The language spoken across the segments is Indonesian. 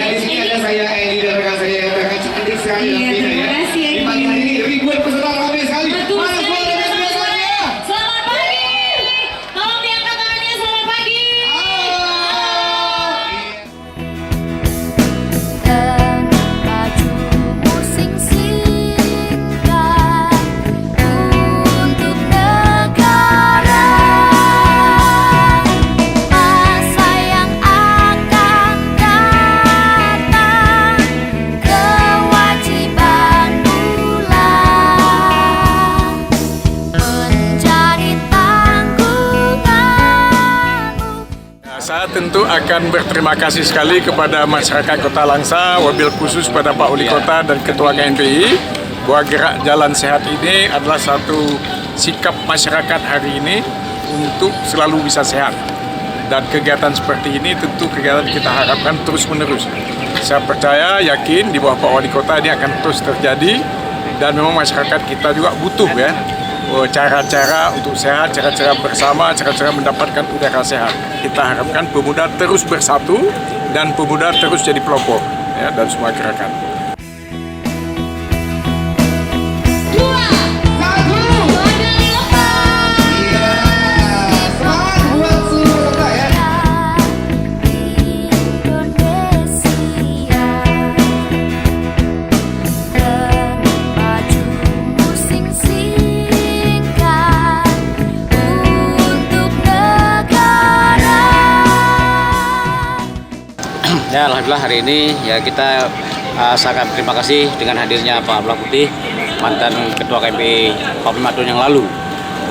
Ya, di sini ada saya Eli dan rekan saya yang tengah cantik sekali. Iya, terima kasih, Di Eli. pagi hari ini ribuan peserta ramai sekali. Betul Mana sekali. suara dan biasanya? Selamat pagi. Tolong diangkat tangannya. Selamat pagi. Dan bajumu sing-singkan untuk negara, masa yang akan datang, kewajiban pula menjadi tanggunganmu. Saya tentu akan berterima kasih sekali kepada masyarakat Kota Langsa, wabil khusus pada Pak Wali Kota dan Ketua KMPI, bahwa gerak jalan sehat ini adalah satu sikap masyarakat hari ini untuk selalu bisa sehat. Dan kegiatan seperti ini tentu kegiatan kita harapkan terus menerus. Saya percaya, yakin di bawah Pak Wali Kota ini akan terus terjadi, dan memang masyarakat kita juga butuh ya cara-cara untuk sehat, cara-cara bersama, cara-cara mendapatkan udara sehat. Kita harapkan pemuda terus bersatu dan pemuda terus jadi pelopor ya, dan semua gerakan. Dua. Satu. Medali lepas. Iya. Semangat buat seluruh peserta ya. Indonesia, dan bajumu sing-singkan untuk negara. Ya, alhamdulillah hari ini ya kita sangat terima kasih dengan hadirnya Pak Abdullah Putih, mantan Ketua KMPI 45 tahun yang lalu.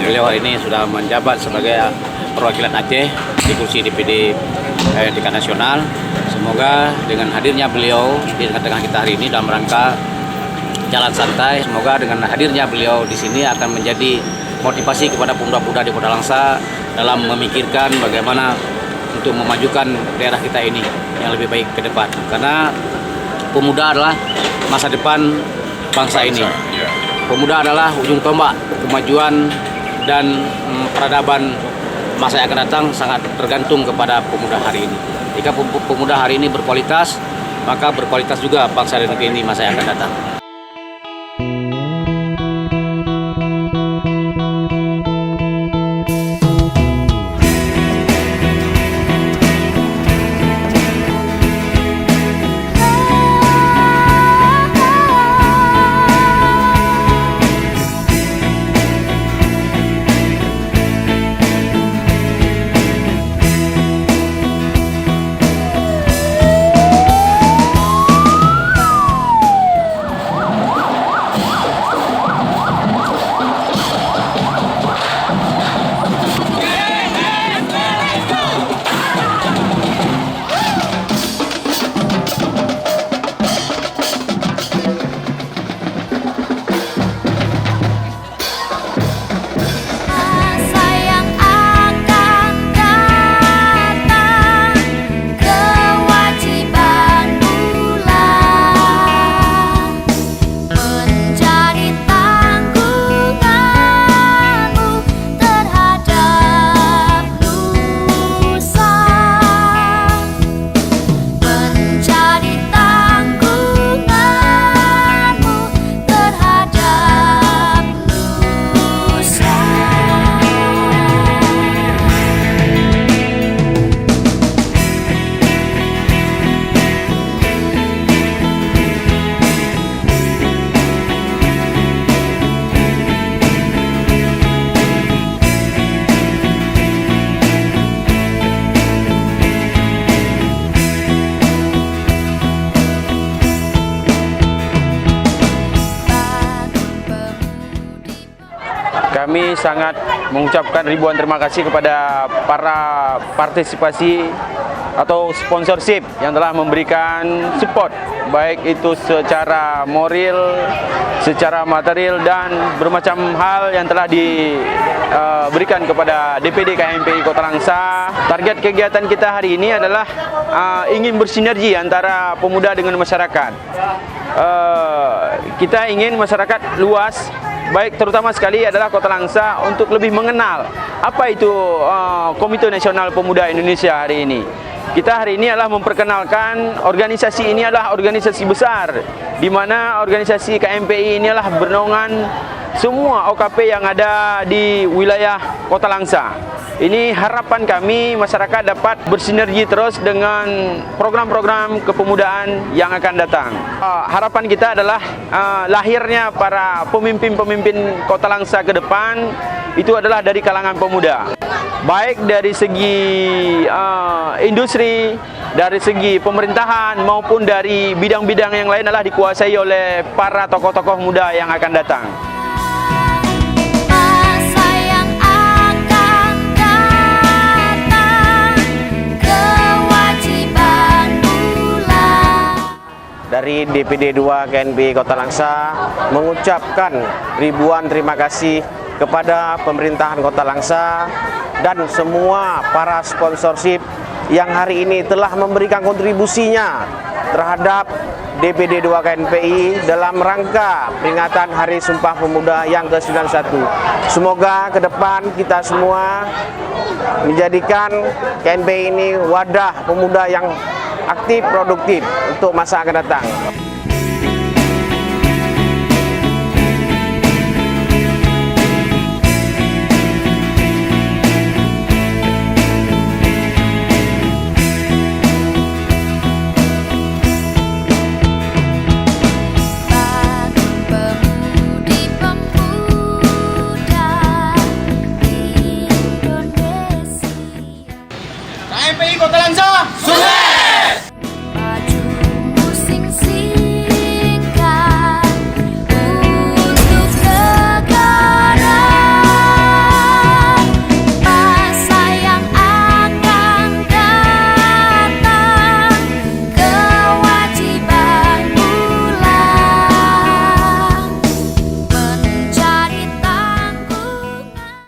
Beliau hari ini sudah menjabat sebagai perwakilan Aceh di kursi DPD tingkat nasional. Semoga dengan hadirnya beliau di tengah-tengah kita hari ini dalam rangka jalan santai, semoga dengan hadirnya beliau di sini akan menjadi motivasi kepada pemuda-pemuda di Kota Langsa dalam memikirkan bagaimana untuk memajukan daerah kita ini yang lebih baik ke depan. Karena pemuda adalah masa depan bangsa ini. Pemuda adalah ujung tombak kemajuan dan peradaban masa yang akan datang, sangat tergantung kepada pemuda hari ini. Jika pemuda hari ini berkualitas, maka berkualitas juga bangsa dan negeri ini masa yang akan datang. Masa yang akan datang, kewajiban pula menjadi tanggunganmu terhadap nusa, menjadi tanggunganmu terhadap nusa. Kami sangat mengucapkan ribuan terima kasih kepada para partisipasi atau sponsorship yang telah memberikan support, baik itu secara moral, secara material, dan bermacam hal yang telah diberikan kepada DPD KMPI Kota Langsa. Target kegiatan kita hari ini adalah ingin bersinergi antara pemuda dengan masyarakat. Kita ingin masyarakat luas, baik terutama sekali adalah Kota Langsa, untuk lebih mengenal apa itu Komite Nasional Pemuda Indonesia hari ini. kita hari ini adalah memperkenalkan organisasi ini adalah organisasi besar, di mana organisasi KMPI ini adalah bernaungan semua OKP yang ada di wilayah Kota Langsa. Ini harapan kami masyarakat dapat bersinergi terus dengan program-program kepemudaan yang akan datang. Harapan kita adalah lahirnya para pemimpin-pemimpin Kota Langsa ke depan itu adalah dari kalangan pemuda. Baik dari segi industri, dari segi pemerintahan maupun dari bidang-bidang yang lain adalah dikuasai oleh para tokoh-tokoh muda yang akan datang. Masa yang akan datang, kewajiban pula. Dari DPD 2 KNPI Kota Langsa mengucapkan ribuan terima kasih kepada pemerintahan Kota Langsa dan semua para sponsorship yang hari ini telah memberikan kontribusinya terhadap DPD 2 KNPI dalam rangka peringatan Hari Sumpah Pemuda yang ke-91. Semoga ke depan kita semua menjadikan KNPI ini wadah pemuda yang aktif, produktif untuk masa akan datang. KMPI Kota Langsa, sukses!